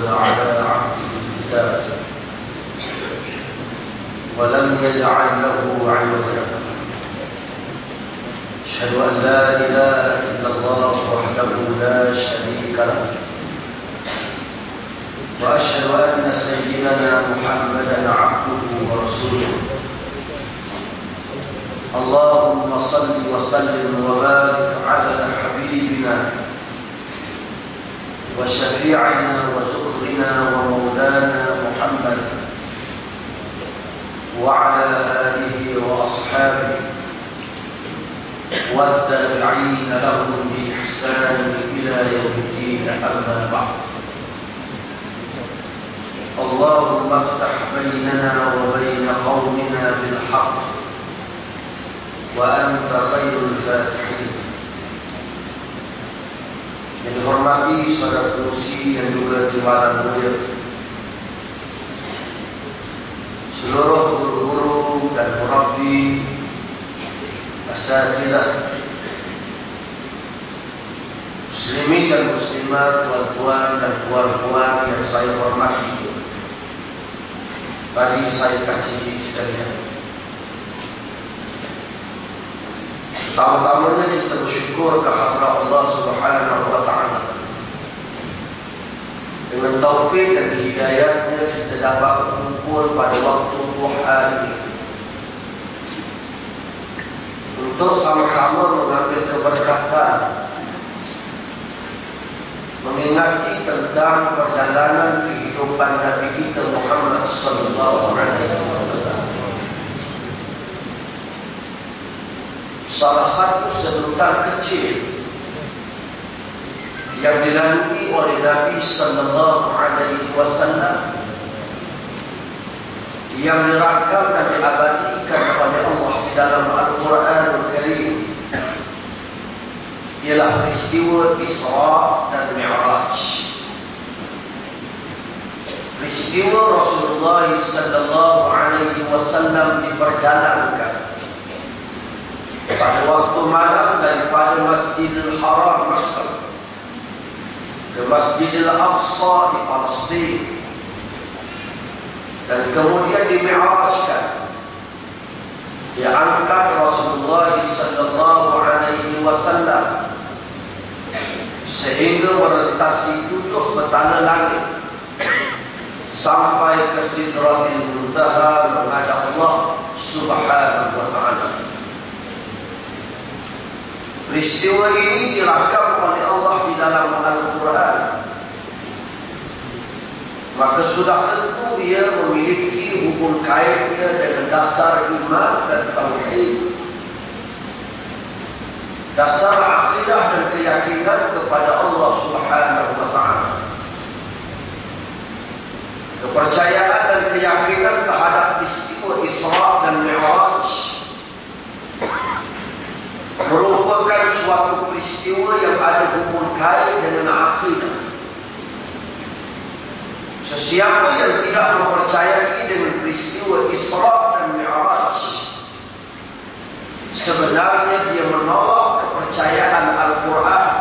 على عبده الكتاب ولم يجعل له عوجا. أشهد أن لا إله إلا الله وحده لا شريك له، وأشهد أن سيدنا محمدا عبده ورسوله. اللهم صل وسلم وبارك على حبيبنا وشفيعنا وزخرنا ومولانا محمد وعلى آله وأصحابه والتابعين لهم بإحسان إلى يوم الدين. أما بعد، اللهم افتح بيننا وبين قومنا بالحق وأنت خير الفاتحين. Yang dihormati saudara pengurusi yang juga timbalan mulia, seluruh guru-guru dan murabbi, asatidzah, muslimin dan muslimat, tuan-tuan dan puan-puan yang saya hormati, bagi saya kasihi sekalian. Pertama-tamanya kita bersyukur kepada Allah Subhanahu wa Ta'ala. Dengan taufik dan hidayatnya kita dapat berkumpul pada waktu duha ini untuk sama-sama mengambil keberkatan, mengingati tentang perjalanan kehidupan Nabi kita Muhammad sallallahu alaihi wasallam. Salah satu sedutan kecil yang dilalui oleh Nabi sallallahu alaihi wasallam yang dirakam dan diabadikan oleh Allah di dalam Al-Quranul Karim ialah peristiwa Isra dan Mi'raj. Peristiwa Rasulullah sallallahu alaihi wasallam diperjalankan pada waktu malam daripada Masjidil Haram Makkah ke Masjidil Aqsa di Palestin, dan kemudian dimi'rajkan, diangkat Rasulullah sallallahu alaihi wasallam sehingga melintasi 7 petala langit sampai ke Sidratil Muntaha menghadap Allah Subhanahu wa Ta'ala. Peristiwa ini dirakam oleh Allah di dalam Al-Quran, maka sudah tentu ia memiliki hubung kaitnya dengan dasar iman dan tauhid, dasar akidah dan keyakinan kepada Allah Subhanahu wa Ta'ala, kepercayaan dan keyakinan terhadap peristiwa Isra dan Mi'raj merupakan suatu peristiwa yang ada hubung kait dengan akidah. Sesiapa yang tidak mempercayai dengan peristiwa Isra dan Mi'raj, sebenarnya dia menolak kepercayaan Al-Quran,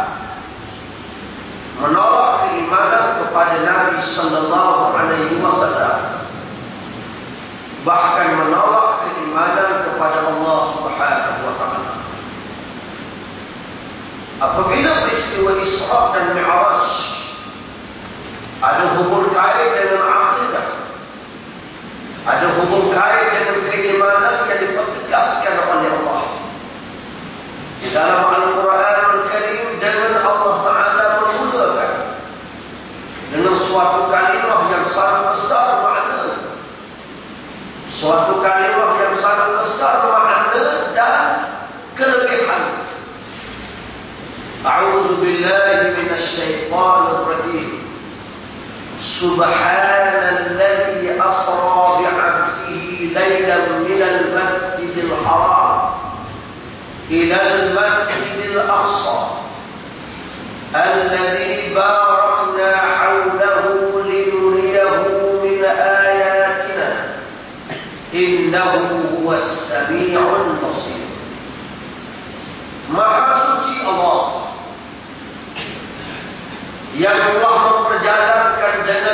menolak keimanan kepada Nabi sallallahu alaihi wasallam, bahkan menolak keimanan kepada Allah Subhanahu wa Ta'ala. Apabila peristiwa Isra dan Mi'raj ada hubung kait dengan akidah, ada hubung kait dengan keimanan yang dipertegaskan oleh Allah di dalam Al-Quranul Karim, dengan Allah Ta'ala memulakan dengan suatu kalimah yang sangat besar makna, suatu kalimah yang sangat besar makna dan kelebihan. A'udzu billahi minasy syaithanir rajim. Subhanalladzi asra bi'abdihi lailan minal masjidil haram ilal masjidil aqsa alladzi barakna hawlahu linuriyahu min ayatina innahu huwas sami'ul basir. Maha suci Allah yang telah memperjalankan dengan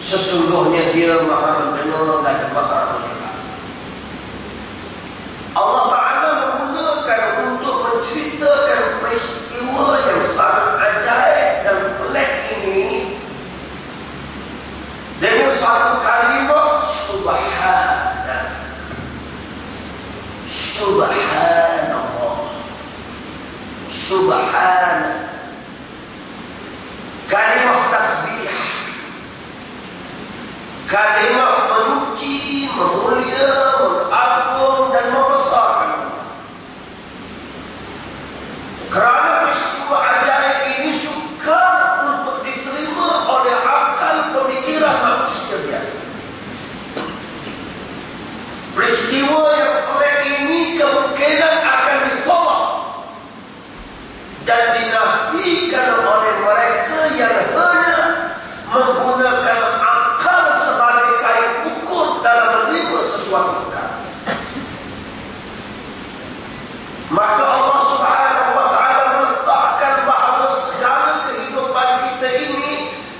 Sesungguhnya Dia Maha mendengar dan Maha melihat. Allah Ta'ala menggunakan untuk menceritakan peristiwa yang sangat ajaib dan pelik ini dengan satu kalimah Subhanallah. Subhanallah. Subhanallah. Kalimah tasbih, kalimah memuji, memulia, mengagung dan membesarkan Allah. Kerana peristiwa ajaib ini sukar untuk diterima oleh akal pemikiran manusia biasa. Peristiwa yang pelik ini kemungkinan akan ditolak dan dinafikan oleh mereka yang hanya menggunakan akal sebagai kayu ukur dalam menerima sesuatu perkara. Maka Allah Subhanahu wa Ta'ala meletakkan bahawa segala kehidupan kita ini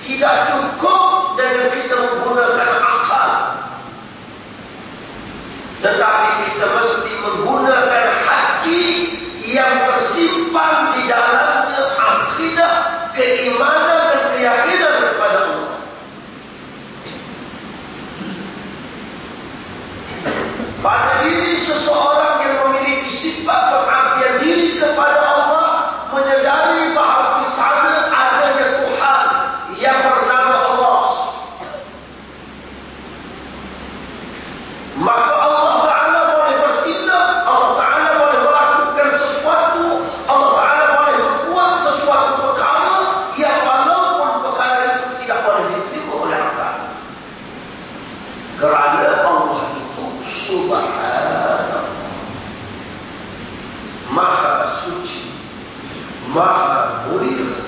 tidak cukup dengan kita menggunakan akal, tetapi kita mesti menggunakan hati yang tersimpan di dalamnya akidah, keimanan dan keyakinan kepada Allah. Pada diri seseorang yang memiliki sifat pengabdian diri kepada Allah, menyadari bahawa di sana adanya Tuhan yang bernama Allah, maka Allah Ta'ala boleh bertindak, Allah Ta'ala boleh melakukan sesuatu, Allah Ta'ala boleh membuat sesuatu perkara yang walaupun perkara itu tidak boleh diterima oleh akal. Kerana Allah itu Subhanallah, Maha suci, Maha mulia,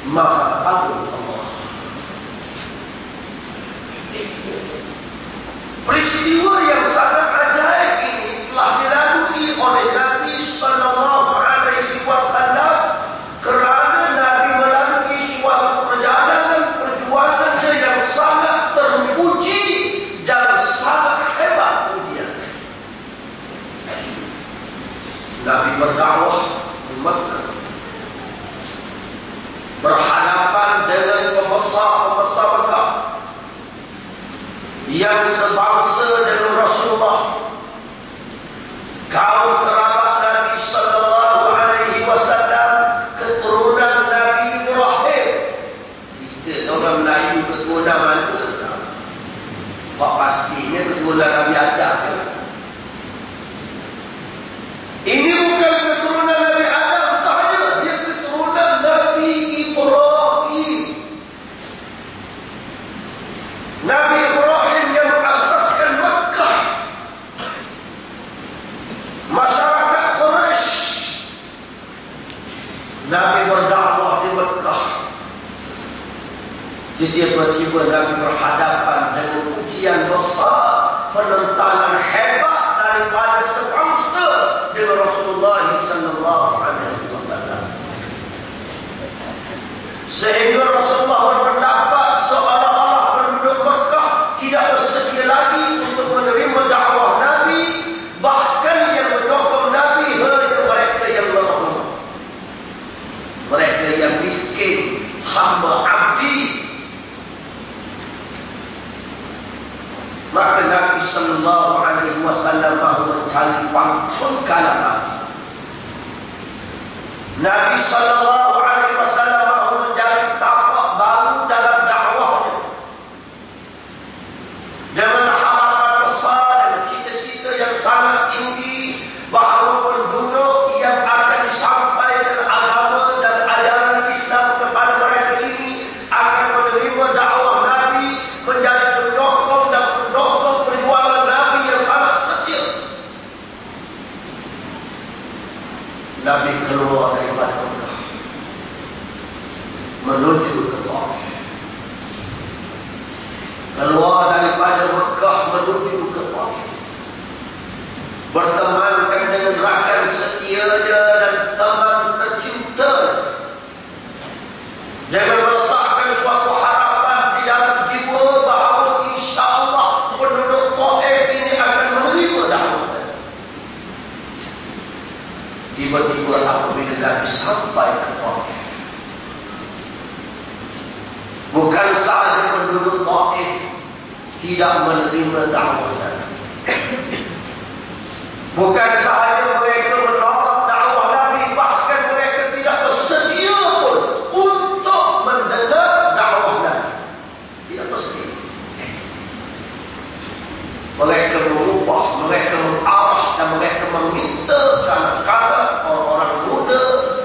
Maha agung Allah. Peristiwa yang sangat ajaib ini telah dilalui oleh Nabi Sallallahu Alaihi Wasallam kerana Nabi melalui suatu perjuangan yang sangat teruji dan sangat hebat ujian. Nabi berdakwah di Makkah, berhadapan dengan pembesar-pembesar Makkah yang sebangsa dengan Rasulullah, kaum kerabat Nabi Sallallahu Alaihi Wasallam, keturunan Nabi Ibrahim. Kita orang Melayu keturunan mana? Kok pastinya keturunan Nabi Adam. Ini bukan keturunan Nabi Adam sahaja, dia keturunan Nabi Ibrahim. Nabi Ibrahim yang asaskan Makkah, masyarakat Quraisy. Nabi berdakwah di Makkah. Jadi tiba-tiba Nabi berhadapan dengan ujian besar, penentangan hebat daripada sebangsa dengan Rasulullah Sallallahu Alaihi Wasallam. Sehingga Rasulullah berpendapat seolah-olah penduduk Makkah tidak bersedia lagi untuk menerima dakwah Nabi, bahkan yang menyokong Nabi hanya mereka yang lemah, mereka yang miskin, hamba abdi. Maka Nabi Sallallahu Alaihi Wasallam mahu mencari pangkal kalam. Nabi Sallallahu Alaihi Wasallam mahu mencari tapak baru dalam dakwahnya, dengan harapan besar dan cita-cita yang sangat tinggi bahawa penduduk yang akan disampaikan agama dan ajaran Islam kepada mereka ini akan menerima dakwah Nabi, menjadi pendokong dan pendokong perjuangan Nabi yang sangat setia. Nabi keluar daripada Makkah menuju ke Taif. Keluar daripada Makkah menuju ke Taif, bertemankan dengan rakan setianya dan teman tercinta, dengan meletakkan suatu harapan di dalam jiwa Tiba-tiba apabila Nabi sampai ke Taif, bukan sahaja penduduk Taif tidak menerima dakwah Nabi, bukan sahaja mereka menolak dakwah Nabi, bahkan mereka tidak bersedia pun untuk mendengar dakwah Nabi. Tidak bersedia. Mereka mengubah, mereka mengarah dan mereka meminta kanak-kanak, orang-orang muda,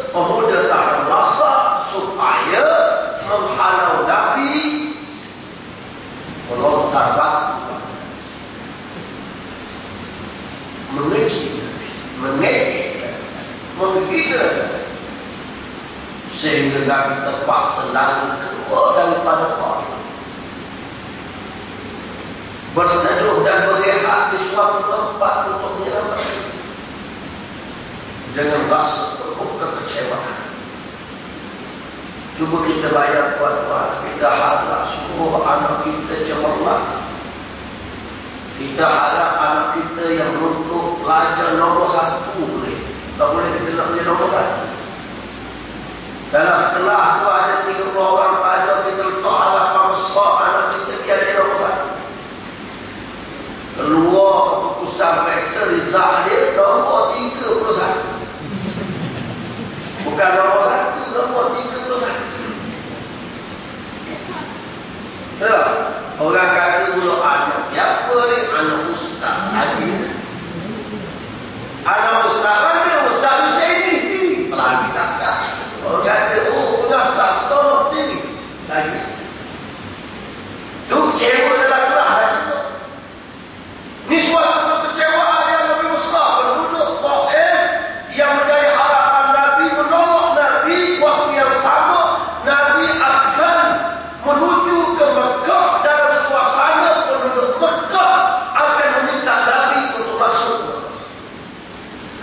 pemuda tahan lasar supaya menghalau Nabi melontar batu, mengeji Nabi, mengejek Nabi, menghina Nabi, sehingga Nabi terpaksa lari keluar daripada Taif, berteduh dan berehat di suatu tempat untuk menyelamatkan diri, dengan rasa penuh kekecewaan. Cuba kita bayar tuan-tuan, kita harap semua anak kita cemerlang. Kita harap anak kita yang menuntut pelajar nombor 1 boleh. Tak boleh kita nak beli nombor 1. Dalam sekolah tu ada 30 orang pelajar, kita letak harapan besar anak kita biar dia nombor 1. Keluar keputusan Profesor Rizal dia nombor 31. Bukan nombor 1, nombor 31. Betul? Orang kata pula anak siapa ni? Anak ustaz lagi. Anak ustaz mana? Ustaz Husaini ni. Lagi tak. Orang kata, oh pengasas sekolah ni. Lagi. Tu kecewa dalam kelas. Ni suatu kekecewaan yang lebih besar. Penduduk Taif yang menjadi harapan Nabi, menolak Nabi. Waktu yang sama Nabi akan menuju ke Mekah. Dalam suasana penduduk Mekah akan meminta Nabi untuk masuk Mekah,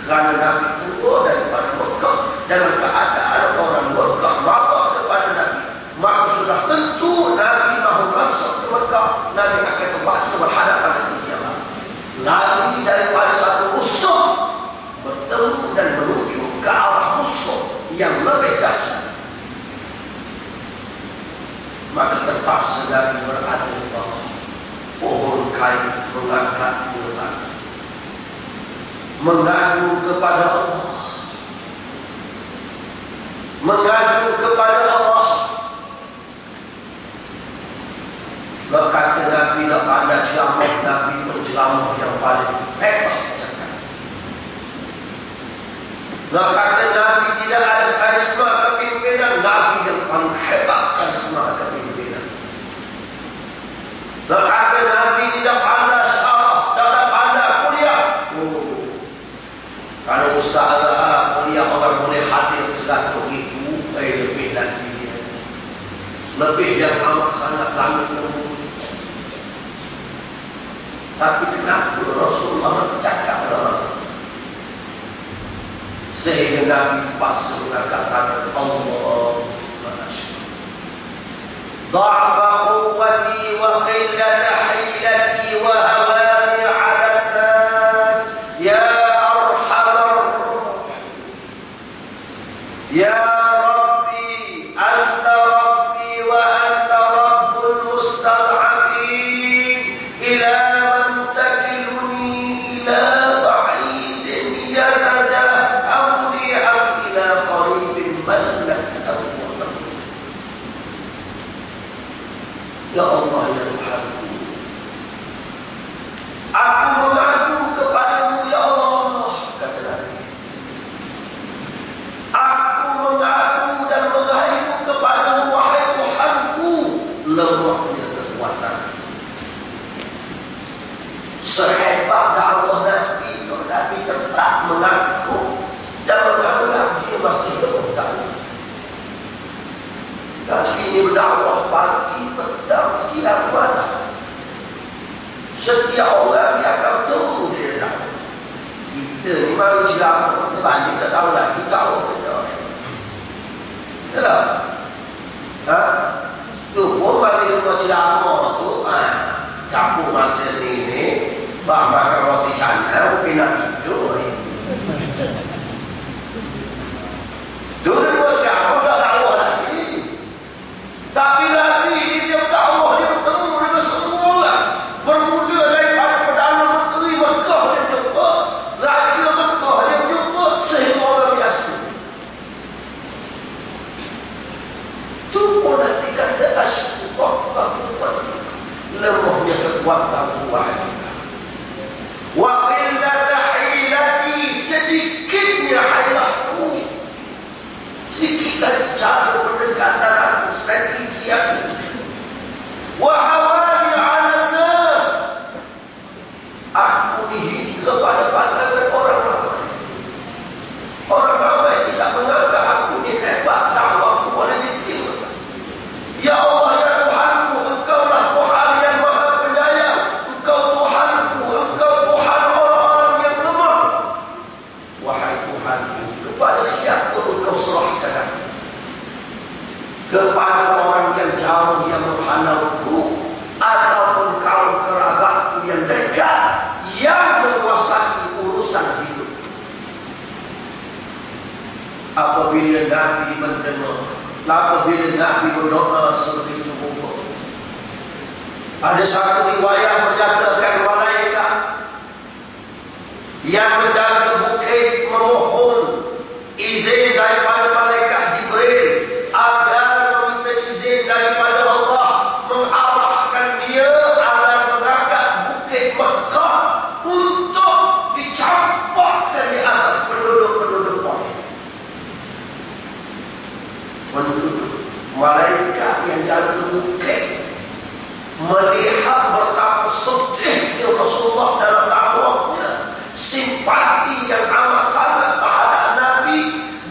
kerana Nabi keluar daripada Mekah dalam keadaan orang Mekah marah kepada Nabi, maka sudah tentu Nabi mahu masuk ke Mekah. Nabi akan terpaksa berhadapan dengan dia, lari daripada satu musuh, bertemu dan menuju ke arah musuh yang lebih dahsyat. Maka terpaksa Nabi berada di bawah pohon kayu, mengangkat tangan, mengadu kepada Allah, mengadu kepada Allah. Berkata Nabi tak pandai ceramah, Nabi penceramah yang paling hebat cakap. Berkata Nabi tidak ada karisma kepimpinan, Nabi yang paling hebat karisma kepimpinan. Berkata Nabi tidak pandai syarah, tidak pandai kuliah. Oh, kalau ustaz ada kuliah orang boleh hadir 100,000, lebih lagi dia. Lebih yang amat sangat langit dan bumi. Tapi kenapa Rasulullah cakap dalam sehingga Nabi terpaksa mengangkat tangan, Allah ضعف قوتي وقلة حيلتي وهواني على الناس يا أرحم الراحمين يا ربي أنت ربي وأنت رب المستضعفين إلى من تكلني إلى بعيد يتجاهلني أم إلى قريب ملكته. Ya Allah ya Tuhanku, aku mengadu kepadamu ya Allah, kata Nabi. Aku mengadu dan menghayu kepadamu wahai Tuhanku, lemahnya kekuatan. Sehebat dakwah Nabi, Nabi tetap mengaku dan menganggap dia masih lemah dakwah. Nabi ini berdakwah pagi, petang, siang, malam. Setiap orang dia akan bertemu dia dakwah. Kita ni mari ceramah, banding tak tahu lagi dakwah kita. Betul? Tu pun mari dia ceramah tu, campur masa ni, makan roti canai, mungkin nak tidur. Dulu sekarang tak dakwah lagi. Tapi Nabi ini dia berdakwah, dia bertemu dengan semua orang. Bermula daripada Perdana Menteri Mekah dia jumpa, Raja Mekah dia jumpa, sehingga orang biasa. Itu pun Nabi kata asyukur lemahnya kekuatan wahida. Wa qillata hilati, sedikitnya hilatku. Sedikit lagi cara pendekatan aku, strategi aku. Wa hawali ala nas, aku dihingga pada pandangan orang ramai. Orang ramai tidak menganggap aku ni hebat, dakwahku boleh diterima. Ya Allah, ya Tuhanku, Engkaulah Tuhan yang Maha Penyayang. Engkau Tuhanku, Engkau Tuhan orang-orang yang lemah. Wahai Tuhanku, kepada siapa Engkau serahkan aku? Kepada orang yang jauh yang menghalauku, ataupun kaum kerabatku yang dekat yang menguasai urusan hidup. Apabila Nabi mendengar, apabila Nabi berdoa sebegitu rupa, ada satu riwayat menyatakan malaikat yang menjaga bukit memohon izin daripada malaikat Jibril agar meminta izin daripada Allah mengarahkan dia agar mengangkat bukit Mekah untuk dicampakkan di atas penduduk-penduduk Mekah. Penduduk malaikat yang jaga bukit melihat betapa sedihnya Rasulullah dalam dakwahnya, simpati yang amat sangat terhadap Nabi,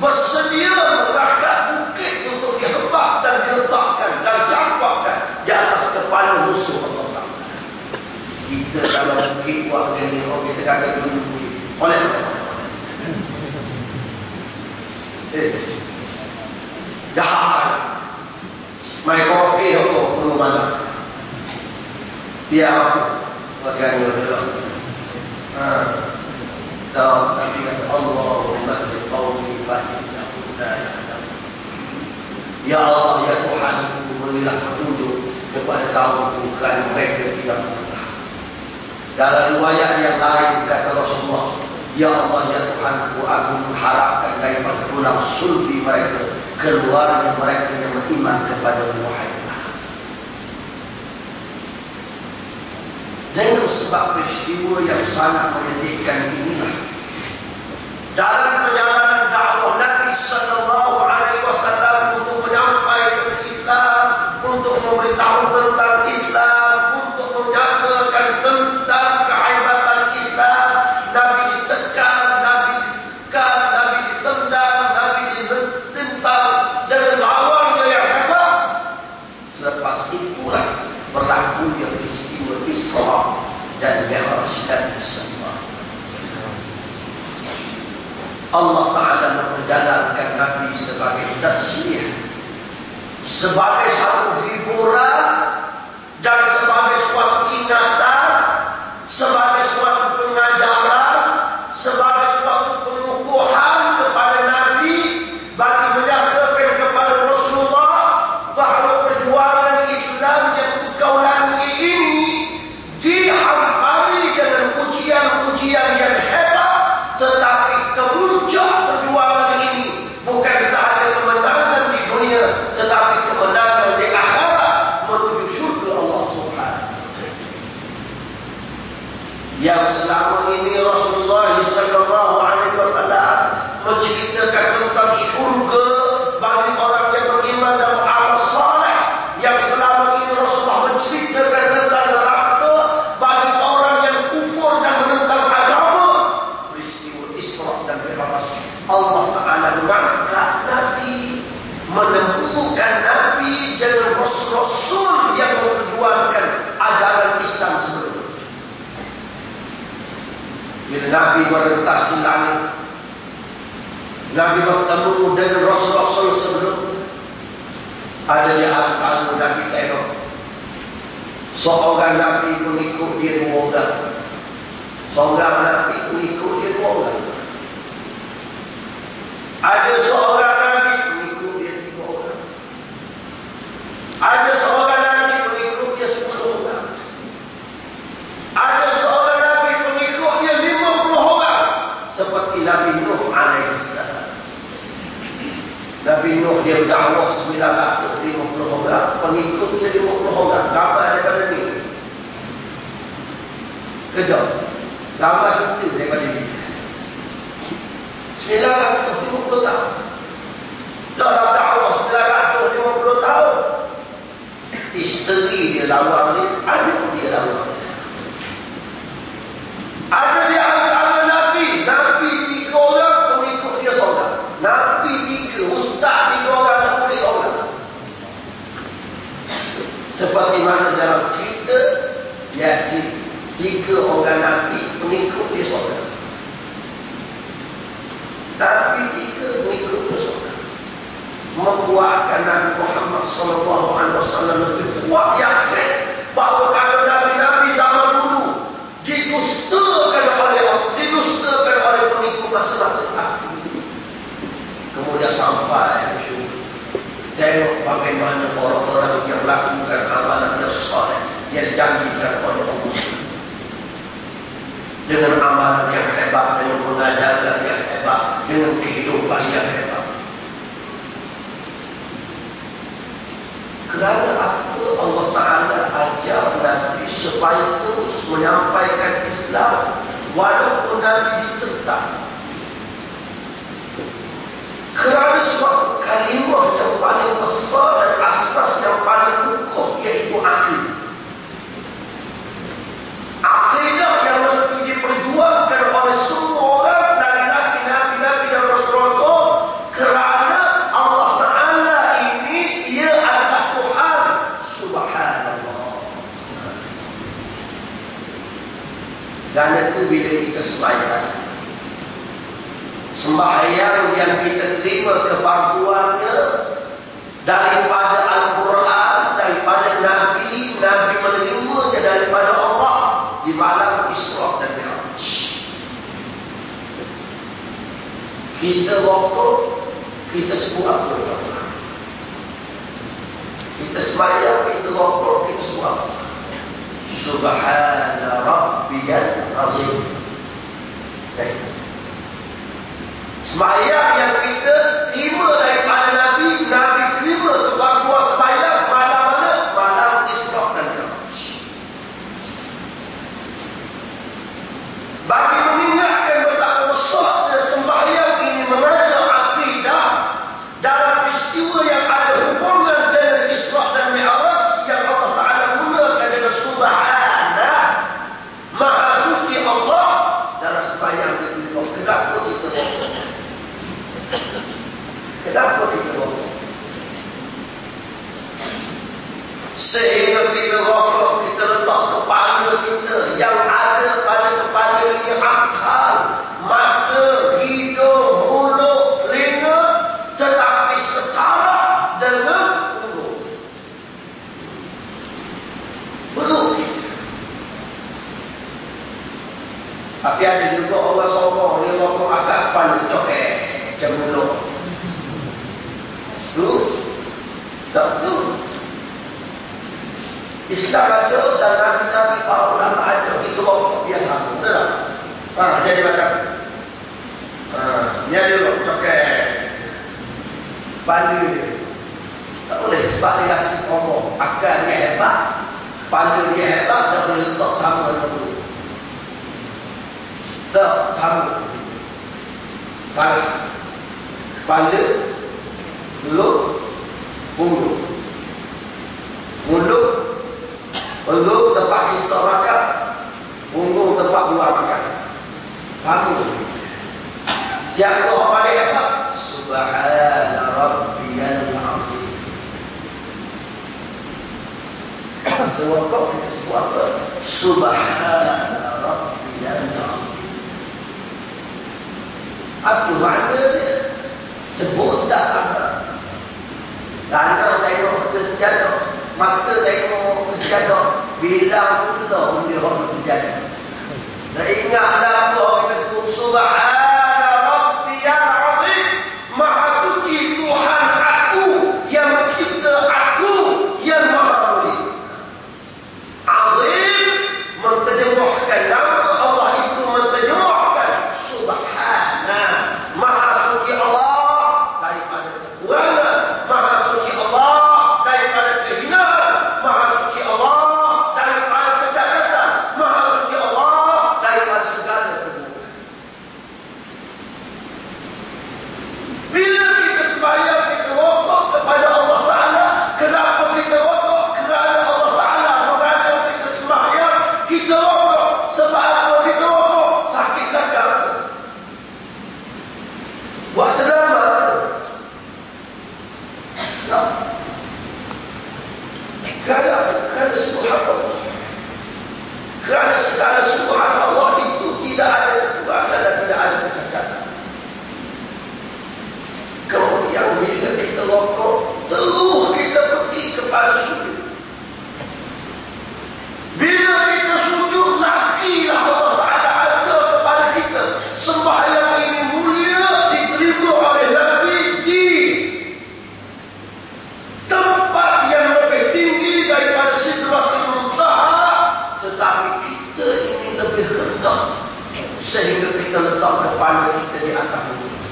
bersedia mengangkat bukit untuk dihembak dan diletakkan dan campakkan di atas kepala musuh Allah Ta'ala. Kita kalau bukit buat begini, kita kata dulu bukit oleh jahat. Mereka okey apa perlu mana? Dia apa? Bagaimana dia? Dan Nabi kata Allahumma biqawmi fa'innahu la ya'lamun. Ya Allah, ya Tuhanku, berilah petunjuk kepada kaumku kerana mereka tidak mengetahui. Dalam riwayat yang lain kata Rasulullah, ya Allah, ya Tuhanku, aku mengharapkan daripada tulang sulbi mereka keluarnya mereka yang beriman kepada wahai Tuhan. Dengan sebab peristiwa yang sangat menyedihkan inilah, dalam perjalanan dakwah Nabi sallallahu alaihi wasallam untuk menyampaikan Islam, untuk memberitahu tentang Islam, untuk menyatakan tentang kehebatan Islam, Nabi ditekan, Nabi ditendang, Nabi ditentang dengan lawannya yang hebat. Selepas itulah berlakunya peristiwa Isra dan Mi'raj dan semua. Allah Ta'ala memperjalankan Nabi sebagai taslih, sebagai satu hiburan dan sebagai suatu ingatan, sebagai suatu pengajaran, sebagai suatu pengukuhan kepada Nabi, bagi menyatakan kepada Rasulullah bahawa perjuangan Islam yang engkau lalui ini dihampari dengan ujian-ujian yang hebat, tetapi kemuncak perjuangan ini bukan sahaja kemenangan di dunia, tetapi kemenangan di akhirat menuju syurga Allah Subhanahu. Yang selama ini Rasulullah sallallahu alaihi wasallam menceritakan tentang syurga bagi orang yang beriman dan beramal saleh, yang selama ini Rasulullah menceritakan tentang neraka bagi orang yang kufur dan menentang agama. Peristiwa Isra dan Mi'raj, Allah Ta'ala mengangkat Nabi, menemukan Nabi dengan Rasul-Rasul yang memperjuangkan ajaran Islam sebelumnya. Bila Nabi merentasi langit, Nabi bertemu dengan Rasul-Rasul sebelumnya. Ada di antara Nabi tengok seorang Nabi mengikut dia 2 orang, seorang Nabi mengikut dia 2 orang. Nuh dia berdakwah 950 orang, pengikut dia 50 orang. Ramai daripada ni. Kedok. Ramai kita daripada dia. 950 tahun. Dah dakwah 950 tahun. Isteri dia lawan dia, anak dia lawan dia. Ada di antara Nabi 3 orang, pengikut dia seorang. Nabi 3, ustaz 3 orang, murid orang. Seperti mana dalam cerita Yasin, 3 orang Nabi, pengikut dia seorang. Nabi 3, pengikut dia seorang. Membuatkan Nabi Muhammad SAW lebih kuat yakin bahawa kalau Nabi-Nabi zaman dulu didustakan oleh Allah, didustakan oleh pengikut masing-masing Nabi. Kemudian sampai ke syurga, tengok bagaimana orang-orang yang melakukan amalan yang soleh yang dijanjikan oleh Allah, dengan amalan yang hebat, dengan pengajaran yang hebat, dengan kehidupan yang hebat. Kerana apa Allah Ta'ala ajar Nabi supaya terus menyampaikan Islam walaupun Nabi ditentang? Kerana suatu kalimah yang paling besar dan asas yang paling kukuh, iaitu akidah. Akidah yang mesti diperjuangkan oleh semua orang, laki-laki, nabi-nabi dan Rasul-Rasul, kerana Allah Ta'ala ini, ia adalah Tuhan. Subhanallah. Dan itu bila kita sembahyang yang kita terima kefarduannya daripada Al-Quran, daripada Nabi menerimanya daripada Allah di malam Isra dan Mi'raj. Kita rokok, kita sebut apa? Kita sembahyang, kita rokok, kita sebut apa? Subhana Rabbiyal Azim. Sembahyang yang kita terima daripada Nabi terima kepada sembahyang malam mana? Malam Isra dan Mi'raj. Bagi mengingatkan betapa besar sembahyang ini mengajar akidah dalam peristiwa yang ada hubungan dengan Isra dan Mi'raj, yang Allah Ta'ala gunakan dengan Subhana, Maha Suci Allah dalam sembahyang itu. Kenapa kita rokok? Kenapa kita rokok? Sehingga kita rokok, kita letak kepala kita yang ada pada kepala ini akal, mata, hidung, mulut, telinga, tetapi setara dengan perut kita. Tapi ada juga orang sombong, dia rokok agak kepala cokek macam mulut. Tak betul. Islam aja dan Nabi-Nabi para ulama aja itu rokok biasa. Betul tak? Jadi macam ni ada rokok cokek kepala dia. Tak boleh sebab dia rasa sombong. Akal dia hebat, kepala dia hebat, dah boleh letak sama dengan perut. Tak sama. Salah. Kepala, perut, mulut. Mulut, perut tempat kita makan, punggung tempat buah makan. Kamu siapa orang paling hebat? Subhana Rabbiyal Azim. Sewaktu kita sebut apa? Subhana Rabbiyal Azim. Apa makna dia? Sebut sudah sama. Tangan tengok ke sejadah, mata tengok ke sejadah, bilang pula benda orang terjadi. Dan ingatlah apa kita sebut Subhana Rabbiyal Azim, Maha Suci Tuhan aku yang mencipta aku yang Maha Mulia. Azim menterjemahkan nama Allah itu, menterjemahkan Subhana, Maha Suci Allah daripada kekurangan, kepala kita di atas muka.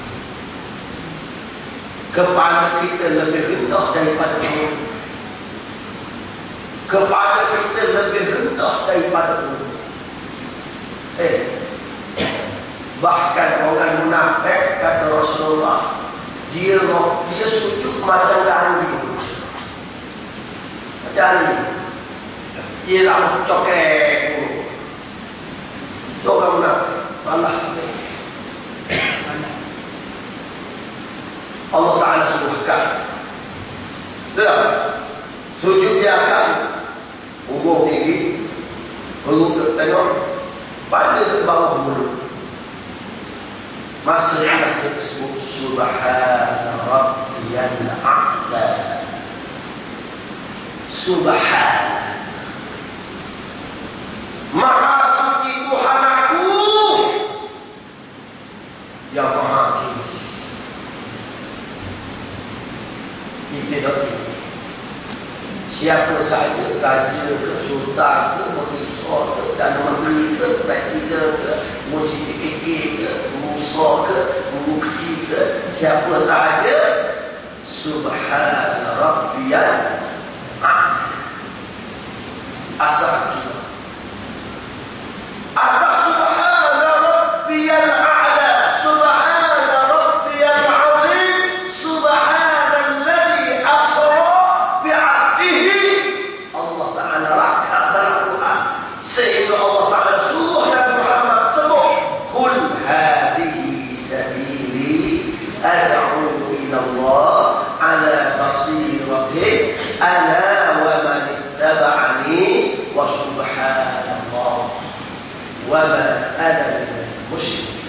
Kepala kita lebih rendah daripada muka. Kepala kita lebih rendah daripada muka. Bahkan orang munafik, kata Rasulullah, dia sujud macam anjing. Macam anjing. Dia nak cokek. Itu orang munafik. Allah Ta'ala suruhkan. Tidak. Sujud dia akan punggung tinggi, perut tengok, pada ke bawah mulut. Masa kita sebut Subhana Rabbiyal A'la. Subhana, Maha suci Tuhan aku yang maha tinggi. Kita tak tinggi. Siapa sahaja, raja ke, sultan ke, menteri ke, Perdana Menteri ke, presiden ke, musisi kekek ke, Musa ke, guru kecil ke, siapa sahaja, Subhana Rabbiyal A'la. Asal kita atas Subhana Rabbiyal A'la, Subhana Rabbiyal Azim, Subhanalladzi asra bi'abdihi. Allah Ta'ala rakam dalam Quran sehingga Allah Ta'ala suruh Nabi Muhammad sebut, Qul hadhihi sabili ad'u ila Allah ala basiratin ana wa man ittaba'ani wa subhanallah wa ma ana minal musyrikin.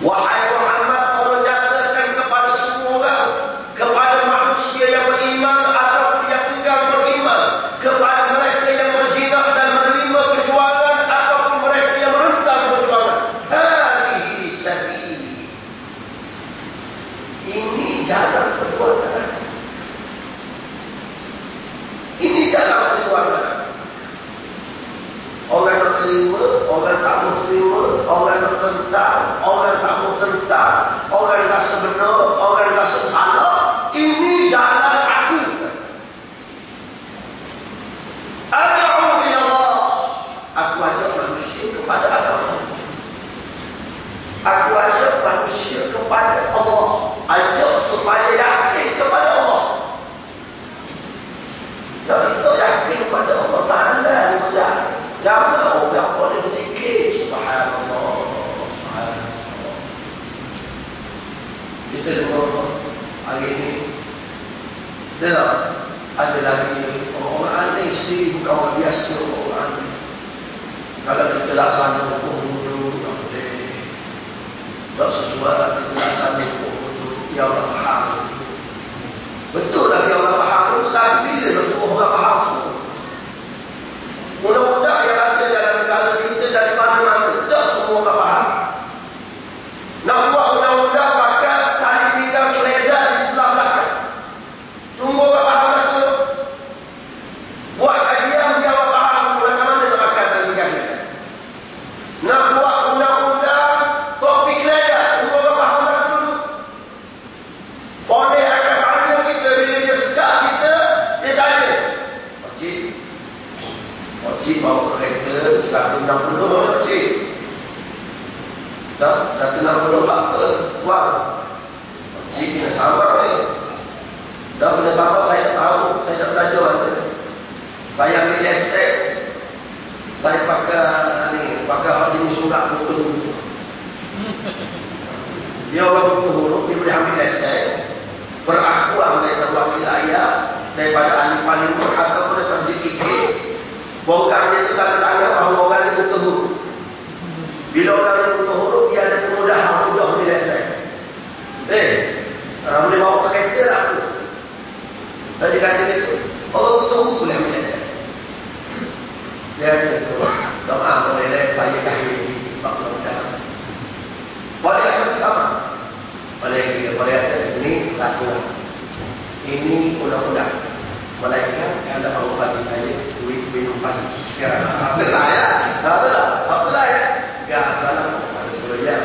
Wahai Muhammad, kau nyatakan kepada semua orang, kepada manusia yang beriman ataupun yang enggan beriman, kepada mereka yang berjinak dan menerima perjuangan ataupun mereka yang merentang perjuangan, hadhihi sabili, ini jalan perjuangan aku. Ini jalan perjuangan aku. Orang nak terima, orang tak mau terima, orang nak tentang, orang tak mau tentang, orang rasa benar, orang rasa salah. Ini jalan aku. Ad'u ila Allah. Aku ajak manusia kepada agama Allah. Aku ajak manusia kepada Allah. Ajak supaya yakin kepada Allah. Dan kita yakin kepada Allah Ta'ala ni berat. Ramai orang boleh berzikir Subhanallah, Subhanallah. Kita dengar hari ni ada lagi orang-orang aneh sendiri, bukan orang biasa, orang aneh. Kalau kita laksana hukum dulu, tak boleh. Tak sesuai kita laksana hukum dulu, ya Allah faham. Betul lah biar orang faham itu, tapi bila nak suruh orang faham semua? Undang-undang yang ada dalam negara kita dari mana-mana, tak semua orang faham. Nak buat undang-undang pakai tali pinggang keledar di sebelah belakang. Tunggu orang faham dulu. Buat kajian biar orang faham dulu macam mana nak pakai tali pinggang keledar. Nak buat undang-undang topi keledar, tunggu orang faham dulu. Boleh akan tanya kita bila dia sedar kita, dia tanya, Pakcik bawa kereta 160 Pakcik. Dah 160 apa? Wang Pakcik kena sabar ni. Dah kena sabar, saya tak tahu, saya tak belajar mana. Saya ambil lesen, saya pakai hak jenis surat butuh. Dia orang butuh huruf, dia boleh ambil lesen, berakuan daripada wakil ayah, daripada ahli parlimen ataupun daripada JKK. Orang dia tu tanda tangan bahawa orang dia butuh huruf. Bila orang dia butuh huruf, dia ada kemudahan mudah boleh lesen. Boleh bawa kereta lah tu. Dan dia kata gitu, orang butuh huruf boleh ambil lesen. Dia kata, maaf boleh lesen, saya kahir di undang-undang. Boleh apa sama? Boleh kata, ini lakukan. Ini undang-undang. Malaikat kalau baru pagi saya duit minum pagi. Ya, betul ya? Betul lah. Betul lah ya? Ya, salam. Ada 10 jam.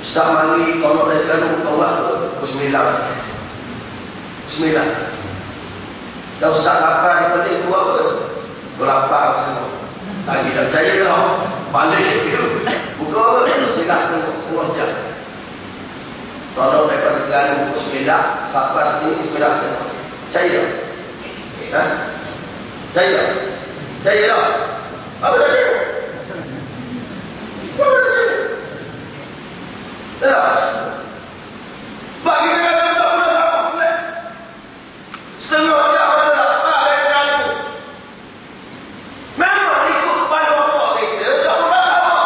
Ustaz mari tolong dari buka waktu Bismillah. Bismillah. Dah Ustaz lapar di pelik buat apa? Berlapar semua. Lagi dah percaya lah. Balik itu. Buka Bismillah setengah jam. Tolong daripada Terengganu buka Bismillah. Sampai sini Bismillah setengah. Percaya? Ha? Percaya? Percaya tak? Apa dah cakap? Apa dah cakap? Tak? Sebab kita kata tak pernah sama pelik. Setengah jam ada lapar dari Terengganu. Memang ikut kepada otak kita tak pernah sama.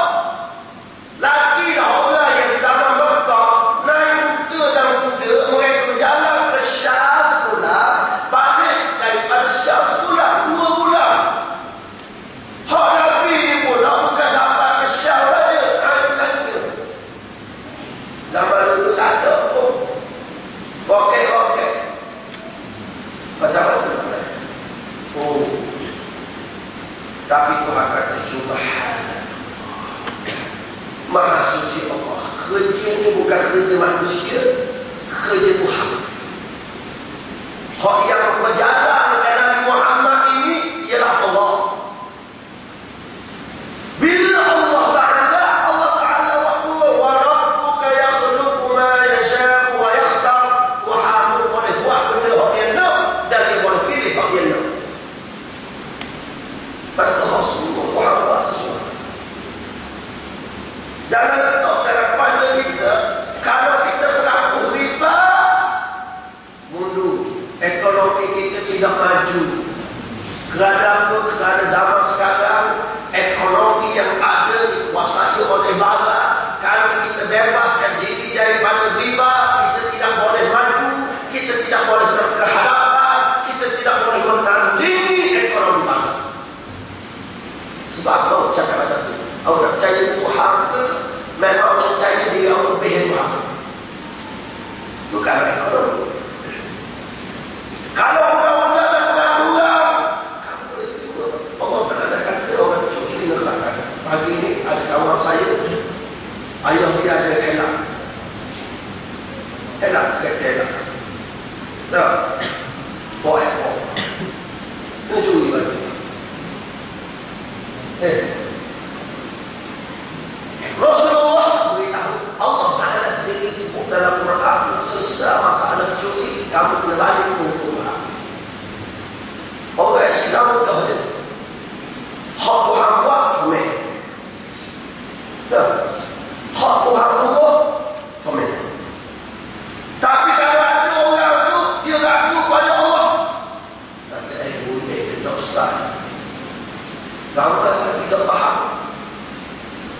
Lagi dah orang yang di zaman Mekah naik unta dan kuda, mereka berjalan ke Syam sebulan, balik daripada Syam sebulan, 2 bulan. Hak Nabi ni pula bukan sampai ke Syam saja. Zaman dulu tak ada pun. Okey. Macam mana? Oh. Tapi Tuhan kata Subhanallah. Maha suci Allah. Kerja ni bukan kerja manusia, kerja Tuhan. Hak yang berjalankan Nabi Muhammad ini ialah Allah. Bila Allah Ta'ala waktu wa rabbuka yakhluqu ma yasha'u wa yakhtar. Tuhan boleh buat benda hak dia nak dan dia boleh pilih hak dia nak. Maka Rasulullah Tuhan buat sesuatu. Jangan letak dalam kepala kita, kalau kita berapu riba, mundur. Ekonomi kita tidak maju. Kerana apa? Kerana zaman sekarang ekonomi yang ada dikuasai oleh barat. Kalau kita bebaskan diri daripada riba, kita tidak boleh maju, kita tidak boleh terkehadapan, kita tidak boleh menandingi ekonomi barat. Sebab kau cakap macam tu, kau nak percaya Tuhan ke? Memang percaya dia lebih Tuhan. Itu kalau ekonomi. Kalau undang-undang dan peraturan, kamu boleh terima. Allah tak ada kata orang curi negara. Pagi ni ada kawan saya, ayah dia ada elak. Elak kata elak. Tak? 4F4. Kena curi balik. Rasulullah beritahu, Allah Ta'ala sendiri sebut dalam Quran, selesai masalah curi, kamu kena balik ke hukum Tuhan. Orang Islam dah ada. Hak Tuhan buat, comel. Tak? Hak Tuhan suruh, comel. Tapi kalau ada orang tu, dia ragu pada Allah. Kata, boleh ke tak Ustaz? Gambar kita faham.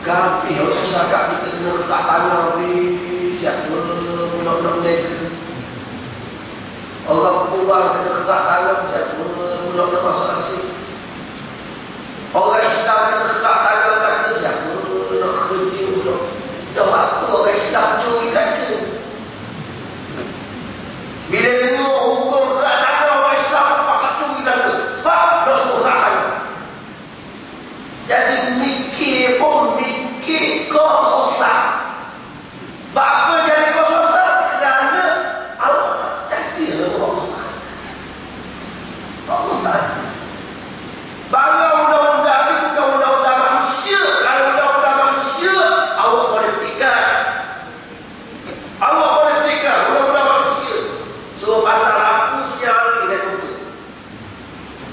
Tapi orang syarikat kita kena letak tangan siapa budak-budak mereka. Orang kurang kena letak tangan siapa budak-budak masuk asing. Orang Islam kena letak tangan kata siapa nak kerja budak. Dah apa orang Islam curi kata. Bila dengar hukum letak tangan orang Islam pakai curi kata. Sebab dah suruh tangan. Jadi mikir kau susah. Bapa jadi kau susah kerana Allah tak percaya Allah Ta'ala. Allah Ta'ala. Barang undang-undang ni bukan undang-undang manusia. Kalau undang-undang manusia, awak boleh petikan. Awak boleh petikan undang-undang manusia. Suruh pasal lampu siang hari naik motor.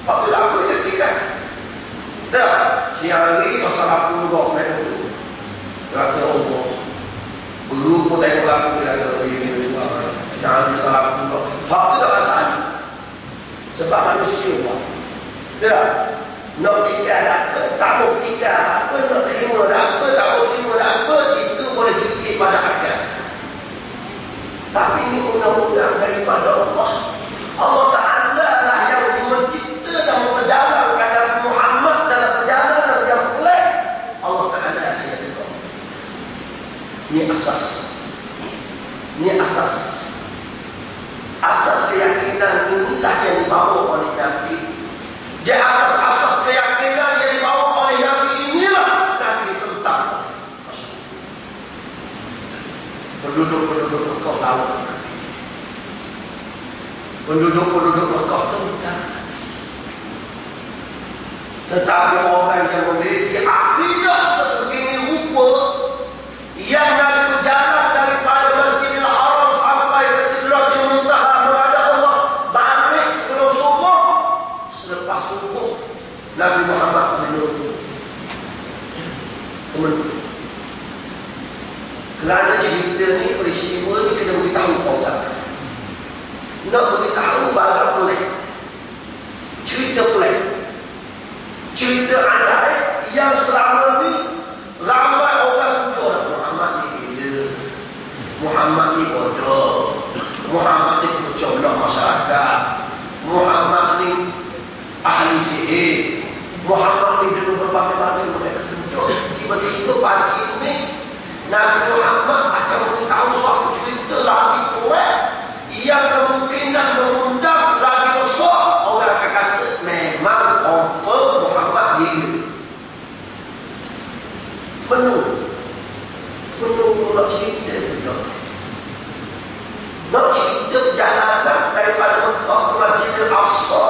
Waktu lampu dia petikan. Dah, siang hari pasal lampu juga naik motor. Kata Allah berupa tengok lampu dia ada ini siang hari pasal lampu juga. Hak tu tak asal. Sebab manusia buat. Dah, nak tinggal apa, tak mau tinggal apa, nak terima apa, tak mau terima apa, itu boleh fikir pada akal. Tapi ini undang-undang daripada Allah. Allah Ta'ala lah yang mencipta dan memperjalankan Nabi Muhammad dalam perjalanan yang pelik. Allah Ta'ala yang beritahu. Ini asas. Ini asas. Asas keyakinan inilah yang dibawa oleh Nabi. Di atas asas keyakinan yang dibawa oleh Nabi inilah Nabi ditentang. Penduduk-penduduk Mekah lawan Nabi. Penduduk-penduduk Mekah tentang Nabi. Tetapi orang yang memiliki akidah sebegini rupa, yang Nabi berjalan daripada Masjidil Haram sampai ke Sidratul Muntaha menghadap Allah, balik sebelum subuh, selepas subuh Nabi Muhammad temenung. Kerana cerita ni, peristiwa ni kena beritahu orang. Nak beritahu barang pelik, cerita pelik, cerita ajaib yang selama ni ramai orang tuduh Muhammad ni gila, Muhammad ni bodoh, Muhammad ni pecah belah masyarakat, Muhammad ni ahli sihir, Muhammad ni dulu berbagai-bagai mereka tuduh. Tiba-tiba pagi ni Nabi Muhammad akan beritahu suatu cerita lagi pelik yang kemungkinan mengundang lagi besar. Orang akan kata memang confirm Muhammad gila. Penuh nak cerita tu. Nak cerita perjalanan daripada Mekah ke Masjidil Aqsa.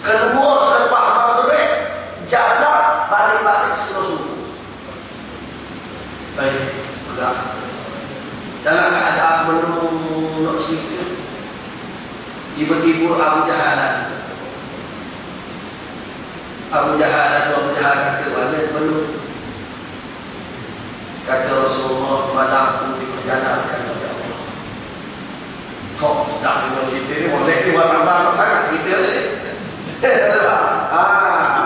Keluar selepas maghrib, jalan balik-balik sebelum subuh. Baik, enggak. Dalam keadaan penuh nak cerita, tiba-tiba Abu Jahal kata, mana penuh? Kata Rasulullah, malamku diperjalankan oleh Allah. Kau tak boleh cerita ni, boleh ni buat tambah sangat cerita ni.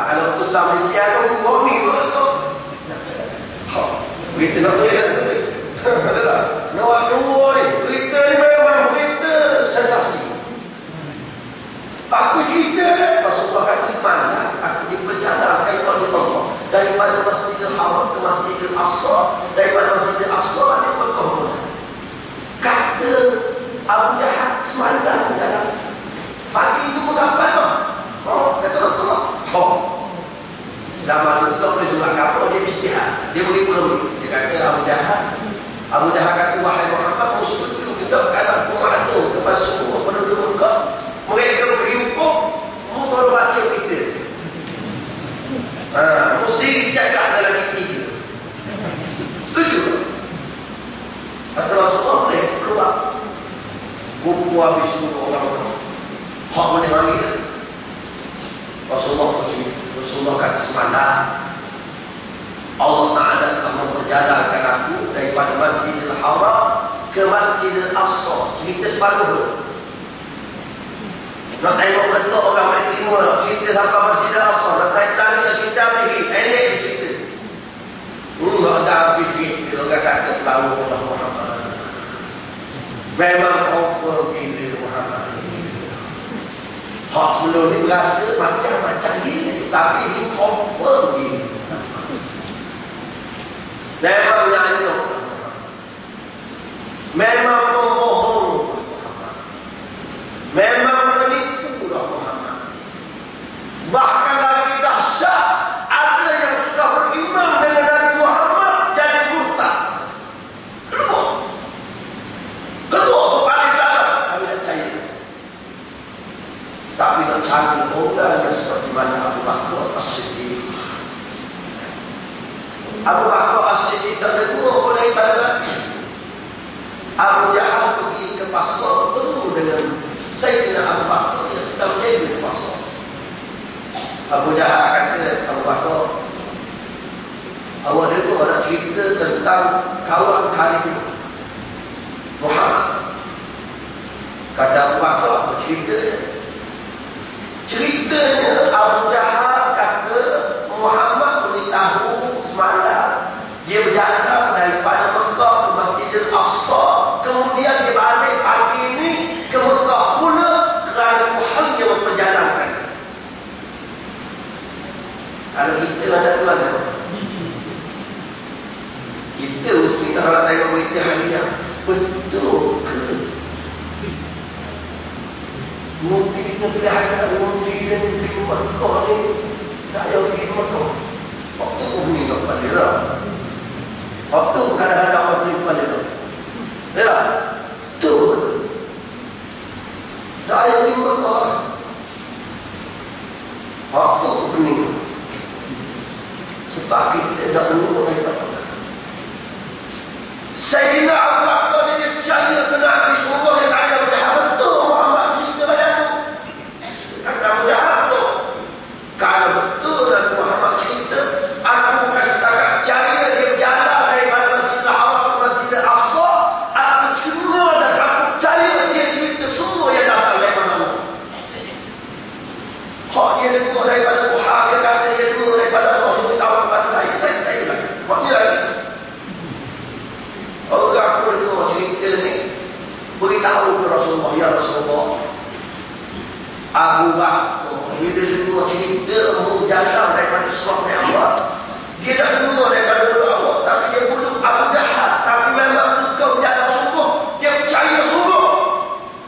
Kalau Islam ni sekian tu, kau ni tu. Berita nak tulis nak dua ni. Berita ni memang berita sensasi. Aku cerita dia, Rasulullah kata semalam aku diperjalankan oleh Allah daripada Masjidil Haram ke Masjidil Aqsa, daripada Masjidil Aqsa ke Mekah. Kata Abu Jahal semalam berjalan pagi tu sampai tu. Kata Rasulullah, lama tu tak boleh surat kapal, dia istihad, dia beri perlu. Dia kata Abu Jahal kata, wahai Muhammad, setuju kita kalau aku mengandung kepada semua penduduk Mekah, mereka berhimpun, mudah baca kita. Mesti jaga dalam ketiga. Setuju? Kata Rasulullah, boleh keluar. Kumpul habis semua orang Mekah. Hak boleh mari. Rasulullah bercerita. Rasulullah kata semalam Allah Ta'ala telah memperjalankan aku daripada Masjidil Haram ke Masjidil Aqsa. Cerita separuh tu. Nak tengok ketuk orang boleh terima tak? Cerita sampai Masjidil Aqsa. Nak tanya nak cerita lagi. Pendek dia cerita. Nak dah habis cerita. Orang kata lalu Allah Muhammad. Memang confirm gila Muhammad ni. Hak sebelum ni berasa macam-macam gila. Tapi ini confirm gila. Memang nyanyuk, memang membohong, memang menipu dah Muhammad. Bahkan lagi dahsyat, ada yang sudah beriman dengan Nabi Muhammad jadi murtad. Keluar paling dalam, kami nak percaya. Tapi nak cari orang yang seperti mana Abu Bakar As-Siddiq. Abu Bakar As-Siddiq tak dengar boleh pada Nabi. Abu Jahal pergi ke pasar bertemu dengan Sayyidina Abu Bakar yang sedang berjaga di pasar. Abu Jahal kata, Abu Bakar, awak dengar nak cerita tentang kawan karib Muhammad. Kata Abu Bakar, apa ceritanya? Ceritanya Abu Jahal kata Muhammad beritahu semalam dia berjalan daripada Mekah ke Masjidil Aqsa, kemudian dia balik pagi ini ke Mekah pula kerana Tuhan yang memperjalankan. Kalau kita ada Tuhan, kita usah nak tengok berita harian, betul ke? Mungkin kita boleh agak mungkin di Mekah ni tak payah pergi ke Mekah. Waktu pun bunyi kat kepala dah. Waktu kadang-kadang orang pergi kepala dah. Sayyidina Abu Bakar ni dia percaya ke Nabi suruh dia tanya Abu Jahal, betul Muhammad cerita macam tu? Kata Abu Jahal, betul. Kalau betul Nabi Muhammad cerita, aku bukan setakat percaya dia berjalan daripada Masjidil Haram ke Masjidil Aqsa, aku terima dan aku percaya dia cerita semua yang datang daripada Allah. Hak dia dengar daripada Tuhan, dia kata dia dengar daripada Allah, dia beritahu kepada saya percaya lagi. Hak ni lagi. Orang pun dengar cerita ni, beritahu ke Rasulullah, ya Rasulullah, Abu Bakar dia dengar cerita jalan daripada Islam ni Allah, dia tak dengar daripada budak Allah, tapi dia budak Abu Jahal, tapi memang engkau jalan sungguh, dia percaya sungguh.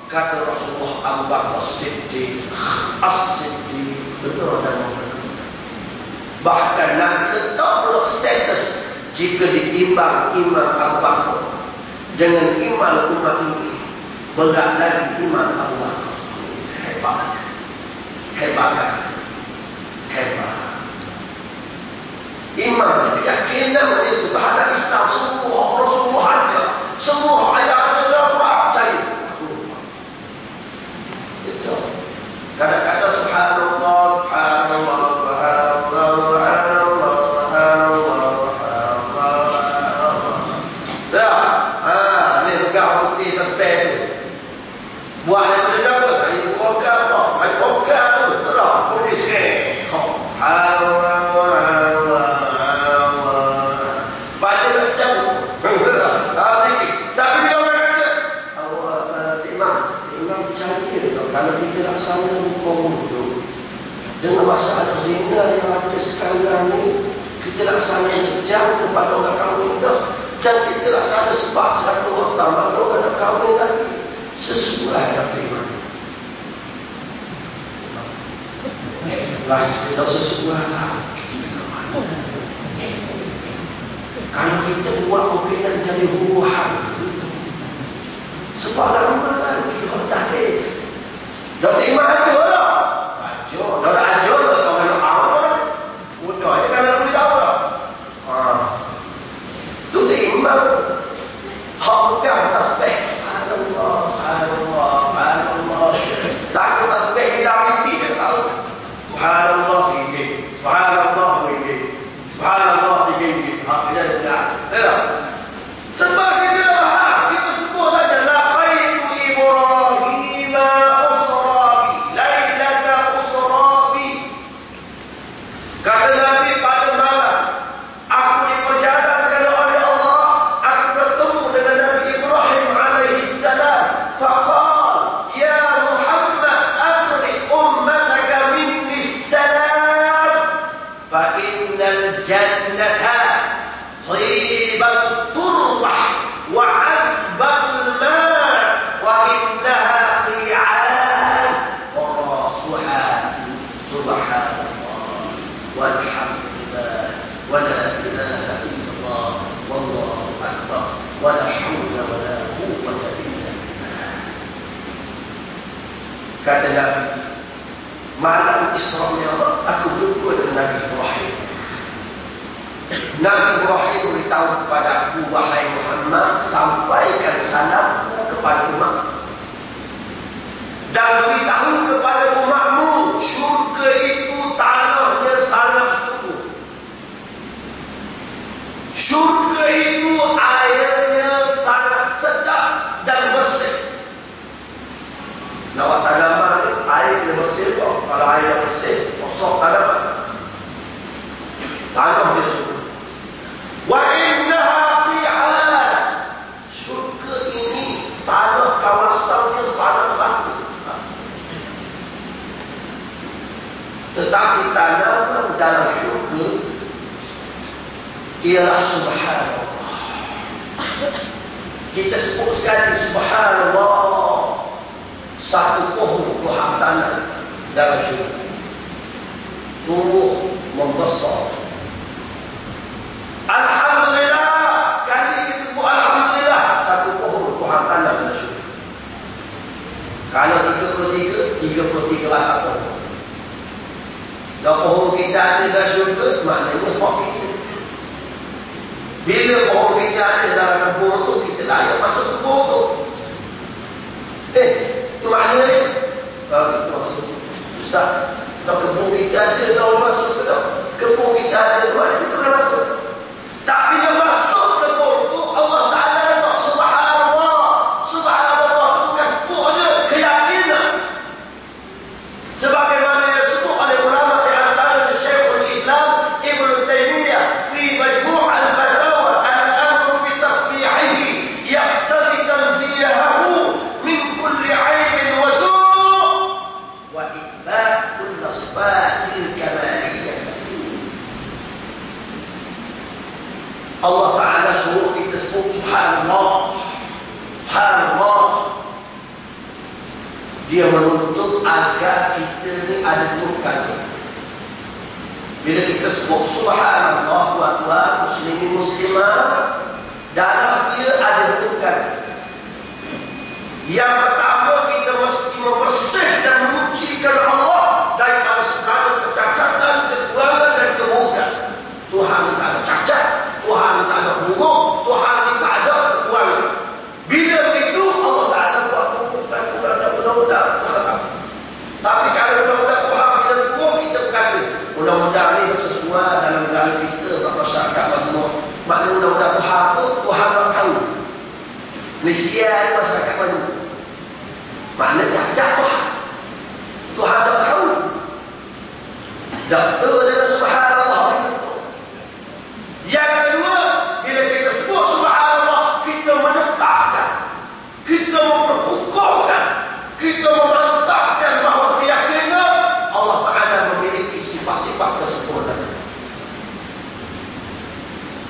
Kata Rasulullah, Abu Bakar Siddiq, As-Siddiq, benar dan benar. Bahkan Nabi letak pula status, jika ditimbang iman Abu Bakar dengan iman umat ini, berat lagi iman Abu Bakar. Hebat. Hebat kan? Hebat. Iman, keyakinan itu terhadap Islam, semua Rasulullah aja, semua ayat dalam Quran percaya. Itu. Kadang-kadang subhanallah, subhanallah, subhanallah, subhanallah. Ni pegang putih tasbih tu. Buat daripada apa? Kayu program apa? Kayu program tu. Tak, polis ni. Pada macam tapi bila orang kata, awak Imam percaya kalau kita laksana hukum tu dengan masalah zina yang ada sekarang ni, kita laksana jam kepada orang kahwin dah, dan kita laksana sebab 100 orang tambah orang nak kahwin lagi, sesuai tak terima. Rasa tak sesuai lagi. Kalau kita buat mungkin nak jadi huru-hara, sebab lama lagi orang dah dah terima aja lah. Aja, dah aja lah. Kalau nak awal mudah je kan nak beritahu lah. Tu terima. Hak bukan tasbih. Subhanallah, subhanallah, subhanallah. Takut tasbih kita mati je tahu. Subhanallah sikit. Subhanallah sikit. Subhanallah sikit. Hak kita dengar. Tak? Sebab kita dah faham, kita sebut saja laqaitu Ibrahim usrabi lailata usrabi. Kata Nabi, pada malam aku diperjalankan oleh Allah, aku bertemu dengan Nabi Ibrahim alaihi salam. Faqal ya Muhammad aqri ummataka minni salam fa innal jannata طيبة التربة وعذبة الماء وإنها قيعان وراسها سبحان الله والحمد لله ولا إله إلا الله والله أكبر ولا حول ولا قوة إلا بالله. Kata Nabi, malam Isra Mi'raj aku berjumpa dengan Nabi Ibrahim. Nabi Ibrahim beritahu kepada aku, wahai Muhammad, sampaikan salamku kepada umat dan beritahu kepada umatmu, syurga itu tanahnya sangat subur, syurga itu airnya sangat sedap dan bersih. Nawak tanaman ni air dia bersih kok. Kalau air dia bersih, kosong tanaman, tanah dia subur. Wa innaha qi'an, syurga ini tanah kawasan dia sepadan batu, tetapi tanaman dalam syurga ialah subhanallah. Kita sebut sekali subhanallah, satu pohon Tuhan tanam dalam syurga tumbuh membesar. Alhamdulillah, sekali kita sebut alhamdulillah, satu pohon Tuhan tanam dalam syurga. Kalau 33 batang pohon. Dan pohon kita ada dalam syurga, maknanya hak kita. Bila pohon kita ada dalam kebun tu, kita layak masuk kubur tu. Itu maknanya ni. Ustaz, kalau kebun kita ada, dah boleh masuk ke tak? Kebun kita ada, mana kita boleh masuk? Tapi dia masuk kebun tu, Allah Ta'ala letak subhanallah. Subhanallah itu bukan sebutnya keyakinan. Sebagaimana yang disebut oleh ulama di antara Syekhul Islam Ibn Taymiyah fi Majmu' al-Fatawa al-amru bi tasbihihi yaqtadi tanziyahu min kulli 'aibin wa su' wa ithbat kull sifatil kamaliyah. Allah Ta'ala suruh kita sebut subhanallah. Subhanallah. Dia menuntut agar kita ni ada turkannya. Bila kita sebut subhanallah, tuan-tuan muslimin muslimah, dalam dia ada turkan. Yang pertama, kita mesti membersih dan memujikan Allah daripada segala kecacatan, kekurangan dan keburukan. Tuhan ni tak ada cacat, Tuhan ni tak ada buruk, Tuhan ni tak ada kekurangan. Bila begitu, Allah Ta'ala buat burukkan Tuhan dan mudah-mudahan Tuhan tak. Tapi kalau mudah-mudahan Tuhan bila turun, kita berkata mudah-mudahan ni bersesuai dalam negara kita, masyarakat majmuk. Maknanya mudah-mudahan Tuhan tu, Tuhan tak tahu. Malaysia ni masyarakat majmuk. Maknanya cacat Tuhan. Tuhan tak tahu. Doktor dengan subhanallah itu. Yang kedua, bila kita sebut subhanallah, kita menetapkan, kita memperkukuhkan, kita memantapkan bahawa keyakinan Allah Ta'ala memiliki sifat-sifat kesempurnaan.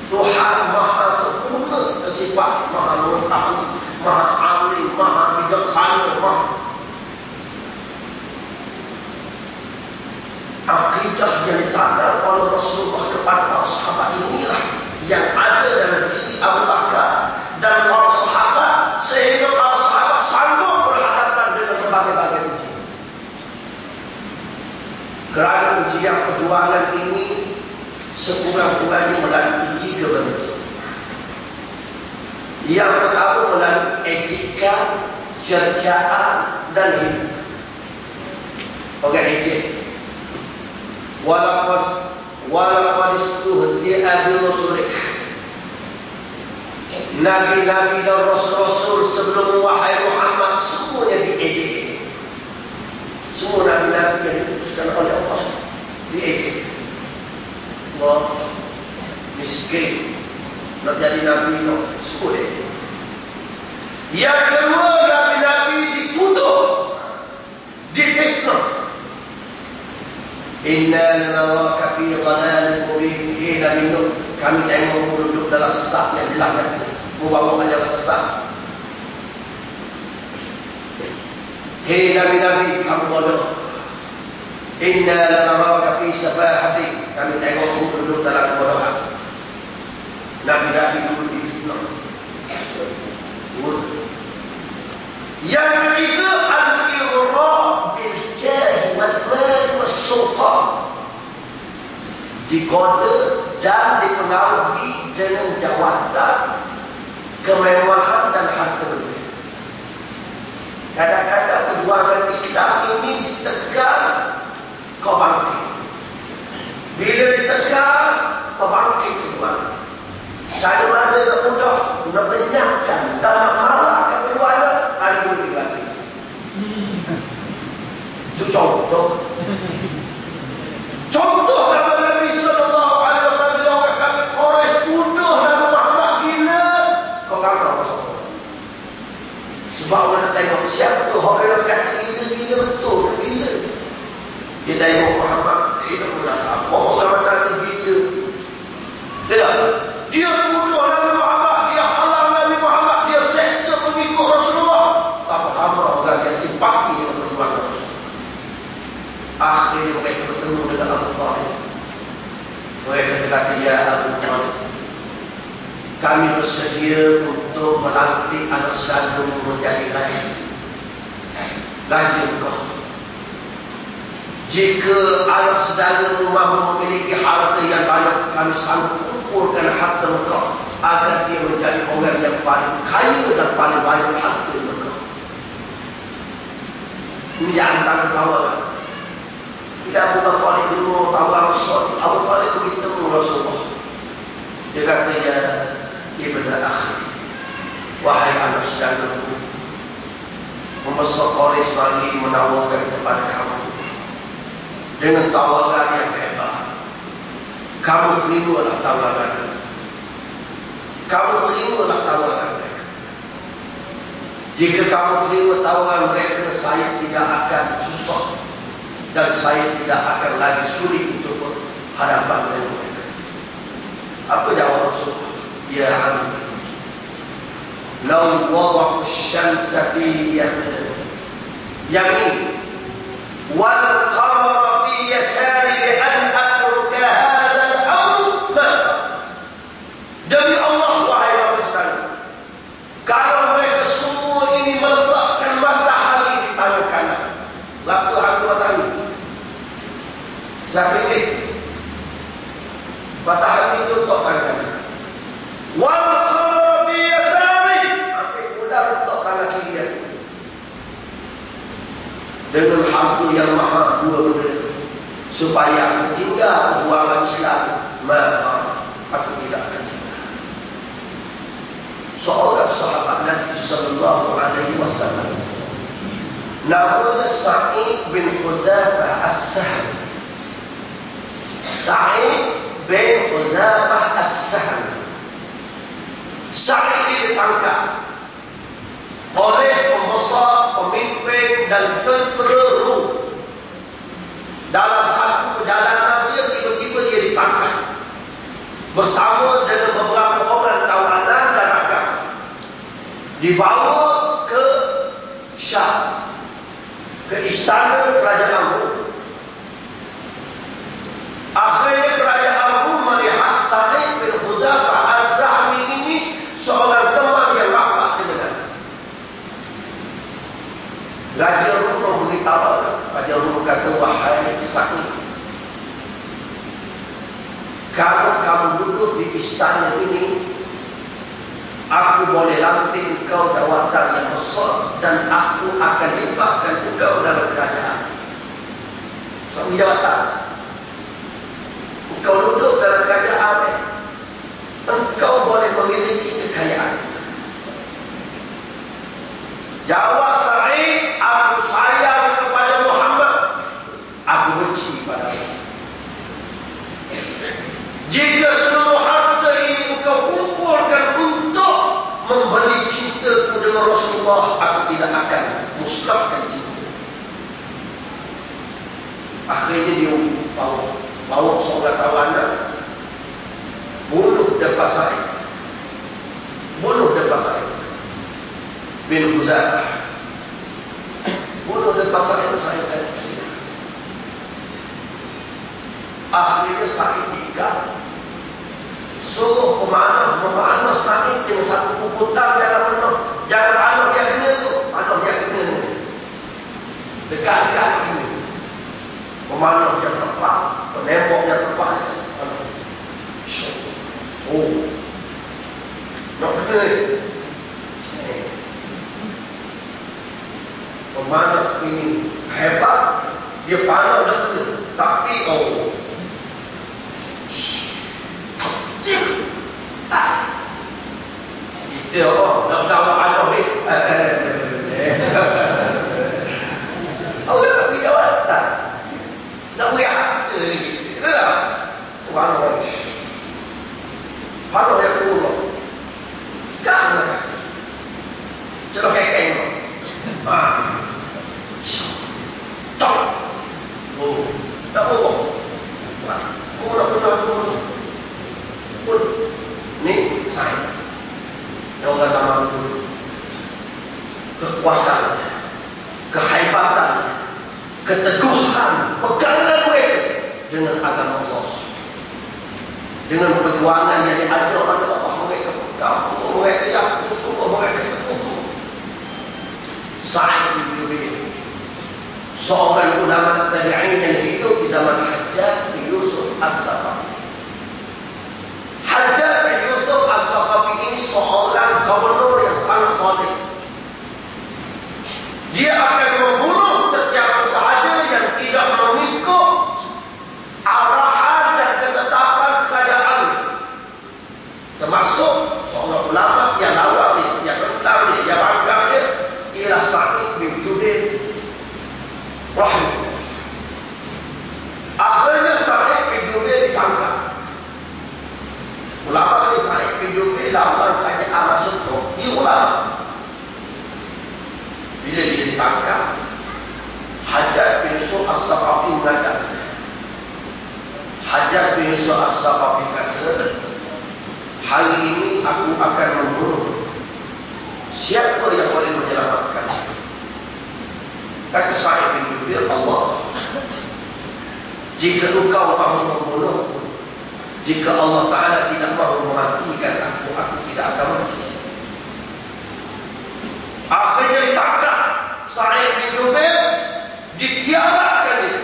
Tuhan maha sempurna bersifat maha mengetahui, maha alim, maha bijaksana, maha. Akidah yang ditanam oleh Rasulullah kepada para sahabat inilah yang ada dalam diri Abu Bakar dan para sahabat, sehingga para sahabat sanggup berhadapan dengan berbagai-bagai ujian. Kerana ujian perjuangan ini sekurang-kurangnya melalui 3 bentuk. Yang pertama melalui etika, cercaan dan hidup. Orang ejek. Walaqad istuhzi'a bi rusulik. Nabi-nabi dan rasul-rasul sebelum wahai Muhammad semuanya diejek. Semua nabi-nabi yang diutuskan oleh Allah diejek. Allah miskin nak jadi nabi, no, semua diejek. Yang kedua, nabi-nabi dituduh, difitnah. Inna lanaraka fi dhalalin mubin. Nabi Nuh, kami tengok duduk dalam sesat yang jelas nanti, membawa ajaran sesat. Hei nabi-nabi, kamu bodoh. Inna lanaraka fi safahatin. Kami tengok duduk dalam kebodohan. Nabi-nabi dulu difitnah. Yang ketiga, al-irra' bil jah wal mal was sultan. Digoda dan dipengaruhi dengan jawatan, kemewahan dan harta benda. Kadang-kadang perjuangan Islam ini ditekan, kau bangkit. Bila ditekan, kau bangkit perjuangan. Cara mana nak mudah, nak lenyapkan dan nak malakkan perjuangan, ada duit lagi. Itu contoh. Contoh kata Nabi Sallallahu Alaihi Wasallam, bila orang kata Quraisy tuduh Nabi Muhammad gila, kau kata pasal. Sebab orang nak tengok siapa orang yang kata gila-gila betul ke gila. Dia tengok Muhammad, tak pernah siapa orang kata gila. Dia tak? Dia tuduh Nabi Muhammad, dia halang Nabi Muhammad, dia seksa pengikut Rasulullah. Tak faham orang yang simpati dengan perjuangan Rasulullah. Akhirnya mereka bertemu dengan Abu Talib. Mereka kata, ya Abu Talib, kami bersedia untuk melantik anak saudaramu menjadi raja. Raja engkau. Jika anak saudaramu mahu memiliki harta yang banyak, kami sanggup kumpulkan harta engkau agar dia menjadi orang yang paling kaya dan paling banyak harta di Mekah. Ini yang antara tawaran. Tidak Abu Bakar itu tawaran Rasul. Abu Bakar itu bertemu Rasulullah. Dia kata, ya ibn akhi, wahai anak saudaraku, membesar Quraisy mari menawarkan kepada kamu dengan tawaran yang hebat. Kamu terimalah tawaran. Kamu terimalah tawaran mereka. Jika kamu terima tawaran mereka, saya tidak akan susah dan saya tidak akan lagi sulit untuk berhadapan dengan mereka. Apa jawab Rasulullah? Ya Abdi, law wada'u syamsa fi yamin wal qamara fi yasari li an atruka hadha al-amr ma. Demi Allah, wahai Rasulullah, kalau mereka semua ini meletakkan matahari di tangan kanan, laku hati matahari, siapa ini? Matahari itu untuk tangan kanan. Wal qamara fi yasari, ambil bulan untuk tangan kiri. Dengan harta yang mahal dua benda itu, supaya tinggal perjuangan Islam, maka aku tidak akan tinggal. Seorang sahabat Nabi sallallahu alaihi wasallam namanya Sa'id bin Hudzafah As-Sahmi. Sa'id bin Hudzafah As-Sahmi. Sa'id ini ditangkap oleh pembesar, pemimpin dan tentera Rom. Dalam satu perjalanan dia, tiba-tiba dia ditangkap bersama dengan beberapa orang tawanan dan rakan, dibawa ke Syam, ke istana kerajaan Rom. Akhirnya kerajaan Rom melihat Sa'id bin Hudzafah Az-Sahmi ini seorang teman yang rapat dengan Nabi. Raja Rom memberitahu, Raja Rom kata, wahai Sa'id, kalau kamu duduk di istana ini, aku boleh lantik engkau jawatan yang besar dan aku akan libatkan engkau dalam kerajaan. Satu jawatan. Engkau duduk dalam kerajaan, engkau boleh memiliki kekayaan. Jawab Sa'id, aku sayang kepada Muhammad, aku benci padanya. Jika seluruh harta ini engkau kumpulkan untuk membeli cintaku dengan Rasulullah, aku tidak akan musnahkan cinta. Akhirnya dia bawa seorang tawanan, bunuh dan Sa'id. Bunuh dan Sa'id bin Hudzafah. Bunuh dan Sa'id dan Sa'id. Akhirnya Sa'id diikat, suruh memanah Sa'id dengan satu ukutan, jangan penuh, jangan panah dia kena tu, panah dia kena dekat-dekat kena, memanah yang tepat, penembok yang tepat. Oh, nak kena pemanah ini hebat, dia panah dah kena, tapi kita nak tahu anak ni awak nak beri jawatan, nak beri harta kita tak? Orang panah yang kedua jangan celok kekeng tak tak boleh pun ni saya orang zaman dulu, kekuatannya, kehebatannya, keteguhan pegangan mereka dengan agama Allah, dengan perjuangan yang diajar oleh Allah, mereka pegang, mereka yakin sungguh, mereka teguh. Sa'id bin Jubair, seorang ulama tabi'in yang hidup di zaman Hajjaj bin Yusuf As-Saqafi. Hajjaj bin Yusuf As-Saqafi Hajjaj bin Yusuf As-Saqafi kata, hari ini aku akan membunuh siapa yang boleh menyelamatkan. Kata Sa'id bin Jubair, Allah, jika engkau mahu membunuhku, jika Allah Ta'ala tidak mahu mematikan aku tidak akan mati. Akhirnya ditangkap Sa'id bin Jubair, ditiadakan dia.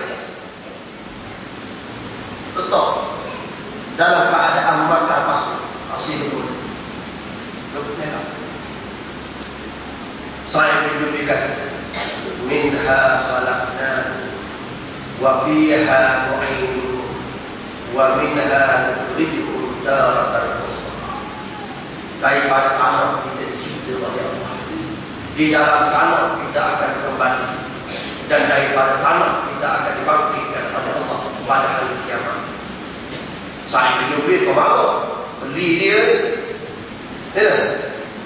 Betul. Dalam keadaan bakar pasir pun. Sa'id bin Jubair kata, minha khalaqnakum wa fiha nu'idukum wa minha nukhrijukum taratan ukhra. Daripada tanah kita dicipta oleh Allah, di dalam tanah kita akan kembali, dan daripada tanah kita akan dibangkitkan oleh Allah pada hari kiamat. Sa'id bin Jubair kau mahu beli dia,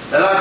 dalam